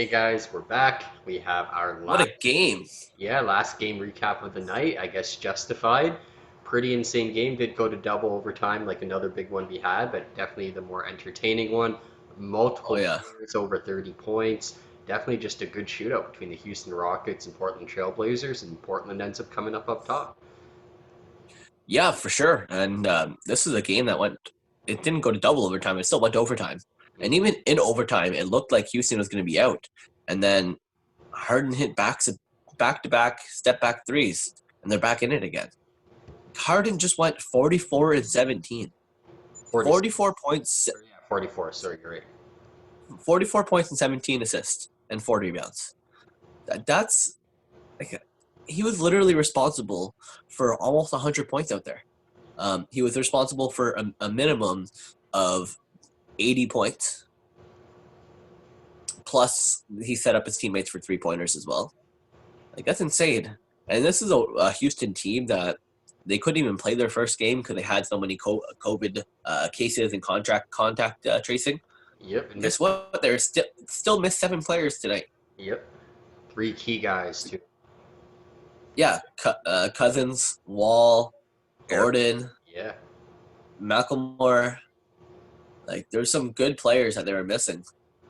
Hey guys, we're back. We have our What a last, game. last game recap of the night. I guess justified. Pretty insane game. Did go to double overtime, like another big one we had, but definitely the more entertaining one. Oh Multiple yeah. players over 30 points. Definitely just a good shootout between the Houston Rockets and Portland Trailblazers, and Portland ends up coming up top. Yeah, for sure. And this is a game that it didn't go to double overtime. It still went to overtime. And Mhm. even in overtime, it looked like Houston was going to be out. And then Harden hit back to back step back threes, and they're back in it again. Harden just went 44 and 17. 46, 44 points, or yeah, 44. Sorry, you're right. 44 points and 17 assists and 4 rebounds. That's like he was literally responsible for almost 100 points out there. He was responsible for a minimum of 80 points. Plus, he set up his teammates for 3 pointers as well. Like, that's insane. And this is a Houston team that they couldn't even play their first game because they had so many COVID cases and contact tracing. Yep, and Guess miss. what? They're still missed 7 players tonight. Yep, three key guys too. Yeah, Cousins, Wall, Eric. Gordon, Yeah. Macklemore. Like, there's some good players that they were missing.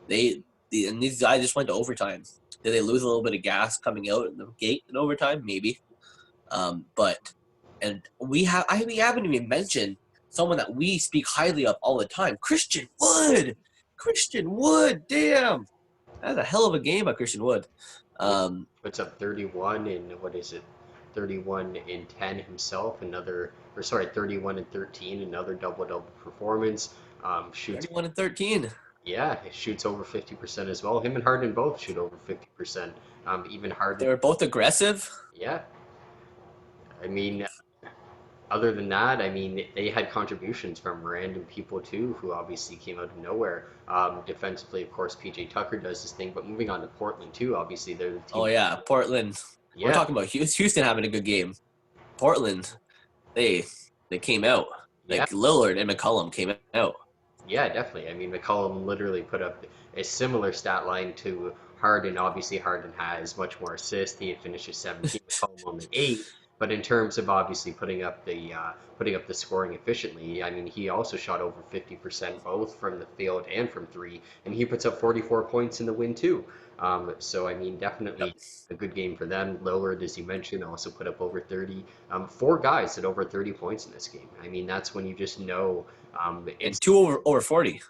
And these guys just went to overtime. Did they lose a little bit of gas coming out in the gate in overtime? Maybe. But and we haven't even mentioned someone that we speak highly of all the time, Christian Wood. Christian Wood, damn, that's a hell of a game by Christian Wood. Yeah, Um, puts up 31 and what is it? 31 and 10 himself, another, or sorry, 31 and 13, another double-double performance. Shoots, 31 and 13. yeah, he shoots over 50% as well. Him and Harden both shoot over 50%. Even They Harden, were both aggressive. yeah. I mean, other than that, I mean, they had contributions from random people too, who obviously came out of nowhere. Defensively, of course, PJ Tucker does his thing, but moving on to Portland too, obviously they're the Oh team. yeah, Portland. We're Yeah, talking about Houston having a good game. Portland, they they came out. yeah. Like Lillard and McCollum came out. Yeah, definitely. I mean, McCollum literally put up a similar stat line to Harden. Obviously, Harden has much more assists. He finishes 17, McCollum only 8. But in terms of obviously putting up the scoring efficiently, I mean, he also shot over 50% both from the field and from three, and he puts up 44 points in the win too. So I mean, Yep. definitely a good game for them. Lillard, as you mentioned, also put up over 30. Four guys at over 30 points in this game. I mean, that's when you just know it's And two over 40.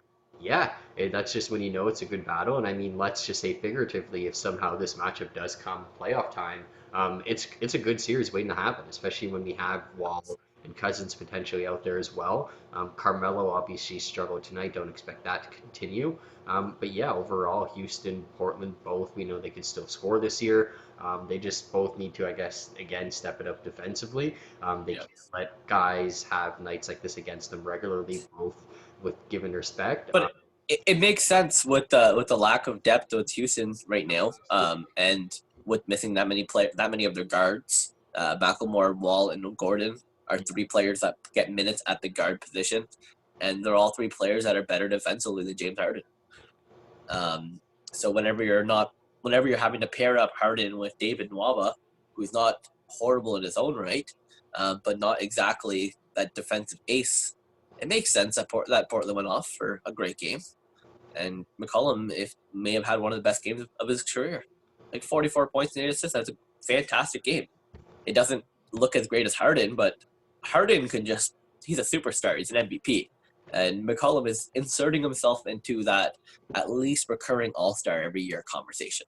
yeah, that's just when you know it's a good battle. And I mean, let's just say figuratively, if somehow this matchup does come playoff time, it's a good series waiting to happen, especially when we have Wall and Cousins potentially out there as well. Carmelo obviously struggled tonight. Don't expect that to continue. But yeah, overall, Houston, Portland, both we know they can still score this year. They just both need to, I guess, again step it up defensively. They Yeah. can't let guys have nights like this against them regularly, both with given respect. But it makes sense with the lack of depth with Houston right now, and with missing that many of their guards. Macklemore, Wall, and Gordon are three players that get minutes at the guard position, and they're all three players that are better defensively than James Harden. Um, so whenever you're having to pair up Harden with David Nwaba, who's not horrible in his own right, but not exactly that defensive ace, it makes sense that Portland went off for a great game. And McCollum may have had one of the best games of his career, like 44 points and 8 assists. That's a fantastic game. It doesn't look as great as Harden, but Harden can he's a superstar. He's an MVP. And McCollum is inserting himself into that at least recurring All Star every year conversation.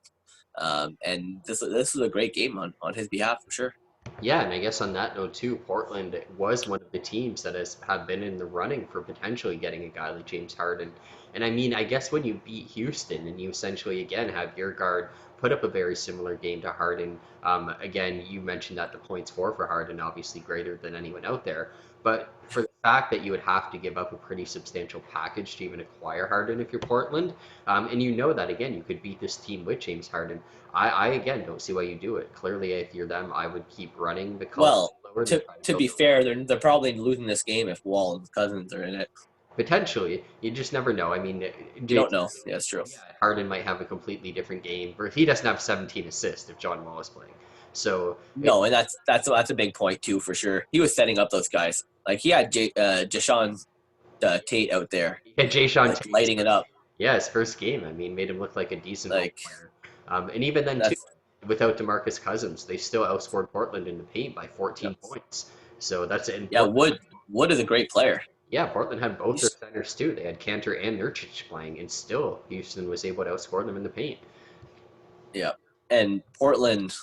And this is a great game on his behalf for sure. Yeah, and I guess on that note too, Portland was one of the teams that has have been in the running for potentially getting a guy like James Harden. And I mean, I guess when you beat Houston and you essentially again have your guard put up a very similar game to Harden. Again, you mentioned that the points for Harden obviously greater than anyone out there. But for the fact that you would have to give up a pretty substantial package to even acquire Harden if you're Portland, and you know that again, you could beat this team with James Harden. I again don't see why you do it. Clearly, if you're them, I would keep running the column Well, lower and to try to to build. be fair, they're probably losing this game if Wall and Cousins are in it. Potentially, you just never know. I mean, You don't know. Yeah, it's true. yeah, Harden might have a completely different game, or he doesn't have 17 assists if John Wall is playing. So No, and that's a big point too for sure. He was setting up those guys. Like he had Jashawn Tate out there, yeah, Jay Sean like Tate's lighting it first, up. yeah, his first game. I mean, made him look like a decent role Like player. And even then too, that's without DeMarcus Cousins, they still outscored Portland in the paint by yep. 14 points. So that's Yeah, important. Wood is a great player. Yeah, Portland had both their He's centers too. They had Cantor and Nurkic playing, and still Houston was able to outscore them in the paint. yeah, and Portland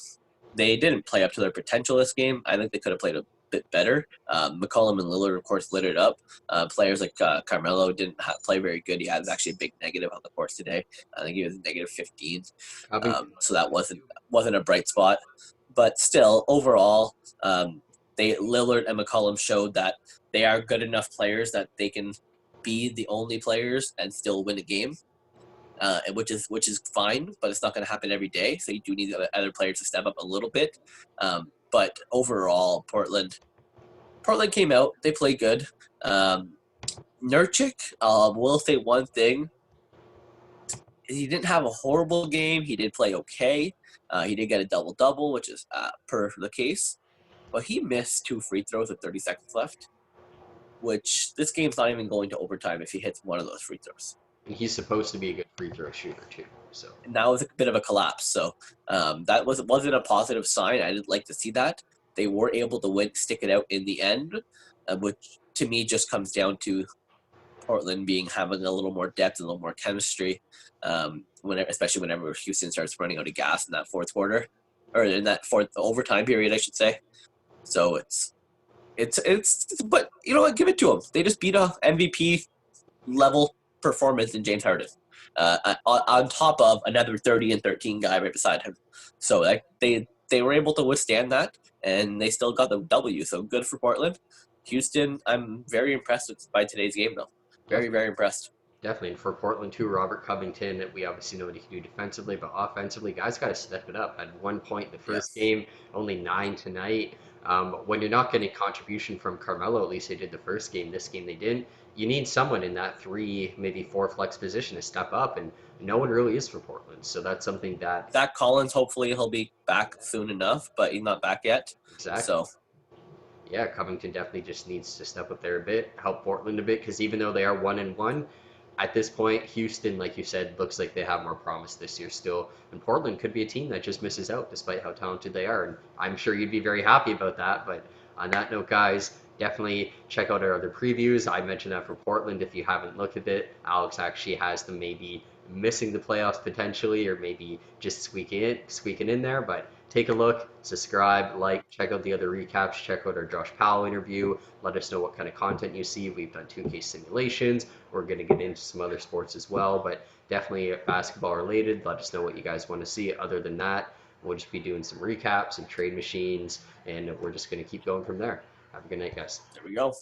they didn't play up to their potential this game. I think they could have played a bit better. McCollum and Lillard, of course, lit it up. Players like Carmelo didn't play very good. He had actually a big negative on the course today. I think he was negative 15. Covington So looked that good wasn't too. wasn't a bright spot. But still, overall, they Lillard and McCollum showed that they are good enough players that they can be the only players and still win a game. Which is fine, but it's not going to happen every day. So you do need other players to step up a little bit. But overall, Portland came out. They played good. Um, Nurkic, will say one thing. He didn't have a horrible game. He did play okay. He did get a double double, which is per the case. But he missed 2 free throws with 30 seconds left, which this game's not even going to overtime if he hits one of those free throws. And he's supposed to be a good free throw shooter too. So And that was a bit of a collapse. So that wasn't a positive sign. I didn't like to see that. They were able to stick it out in the end, which to me just comes down to Portland having a little more depth and a little more chemistry. Especially whenever Houston starts running out of gas in that fourth quarter, or in that fourth overtime period, I should say. So but you know what? Give it to them. They just beat a MVP level performance in James Harden, on top of another 30 and 13 guy right beside him. So they were able to withstand that, and they still got the W. So good for Portland. Houston, I'm very impressed by today's game, though. Very, definitely, very impressed. definitely. And for Portland too, Robert Covington, we obviously know what he can do defensively, but offensively, guys got to step it up. At 1 point the first Yes. game, only 9 tonight. When you're not getting contribution from Carmelo, at least they did the first game. This game they didn't. You need someone in that three, maybe four flex position to step up, and no one really is for Portland. So that's something that Zach Collins, hopefully he'll be back soon enough, but he's not back yet. exactly. So Yeah, Covington definitely just needs to step up there a bit, help Portland a bit, because even though they are 1-1, at this point, Houston, like you said, looks like they have more promise this year still. And Portland could be a team that just misses out despite how talented they are. And I'm sure you'd be very happy about that. But on that note, guys, definitely check out our other previews. I mentioned that for Portland. If you haven't looked at it, Alex actually has them maybe missing the playoffs potentially, or maybe just squeaking in there. But take a look, subscribe, like, check out the other recaps, check out our Josh Powell interview. Let us know what kind of content you see. We've done 2K simulations. We're going to get into some other sports as well, but definitely basketball related. Let us know what you guys want to see. Other than that, we'll just be doing some recaps and trade machines, and we're just going to keep going from there. Have a good night, guys. there we go.